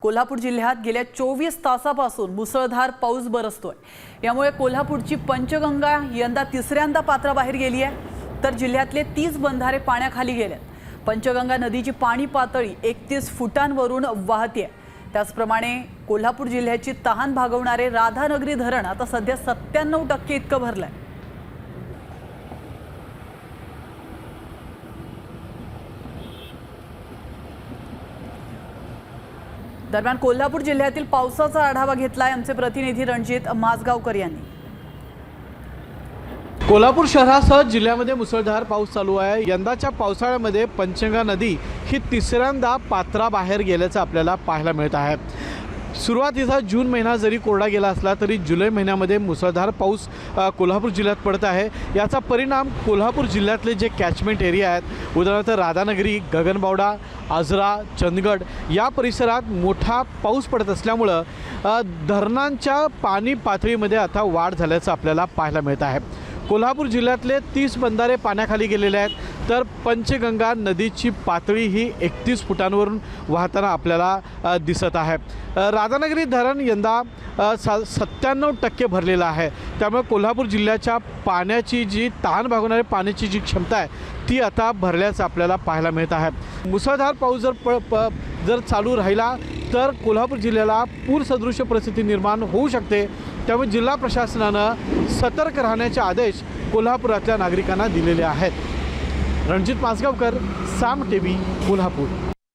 कोल्हापूर जिल्ह्यात गेल्या 24 तासापासून मुसळधार पाऊस बरसतोय। यामुळे कोल्हापूरची पंचगंगा यंदा तिसऱ्यांदा पात्राबाहेर गेली आहे, तर जिल्ह्यातले 30 बंधारे पाण्याखाली गेलेत। पंचगंगा नदीची पाणी पातळी 31 फुटांवरून वाहते। त्याचप्रमाणे कोल्हापूर जिल्ह्याची तहान भागवणारे राधानगरी धरण आता सध्या 97% इतकं भरलंय। दरम्यान कोल्हापूर जिल्ह्यातील पावसाचा आढावा घेतलाय आमचे प्रतिनिधी रणजित माजगावकर यांनी। कोल्हापूर शहरासह जिल्ह्यामध्ये मुसळधार पाऊस चालू आहे। यंदाच्या पावसाळ्यामध्ये पंचगंगा नदी ही तिसऱ्यांदा पात्राबाहेर गेल्याचं आपल्याला पाहायला मिळत आहे। सुरुवातीचा जून महिना जरी कोरडा गेला असला तरी जुलै महिन्यामध्ये मुसळधार पाऊस कोल्हापूर जिल्ह्यात पडत आहे। याचा परिणाम कोल्हापूर जिल्ह्यातले जे कॅचमेंट एरिया आहेत, उदाहरणार्थ राधानगरी, गगनबावडा, आजरा, चंदगड या परिसरात मोठा पाऊस पडत असल्यामुळं धरणांच्या पाणी पातळीमध्ये आता वाढ झाल्याचं आपल्याला पाहायला मिळत आहे। कोल्हापूर जिल्ह्यातले 30 बंधारे पाण्याखाली गेलेले आहेत, तर पंचगंगा नदीची पातळी ही 31 फुटांवरून वाहताना आपल्याला दिसत आहे। राधानगरी धरण यंदा 97% भरलेलं आहे। त्यामुळे कोल्हापूर जिल्ह्याच्या पाण्याची जी तहान भागवणारी पाण्याची जी क्षमता आहे ती आता भरल्याचं आपल्याला पाहायला मिळत आहे। मुसळधार पाऊस जर चालू राहिला तर कोल्हापूर जिल्ह्याला पूरसदृश परिस्थिती निर्माण होऊ शकते। त्यामुळे जिल्हा प्रशासनानं सतर्क राहण्याचे आदेश कोल्हापुरातल्या नागरिकांना दिलेले आहेत। रणजित माजगावकर, साम टीव्ही, कोल्हापूर।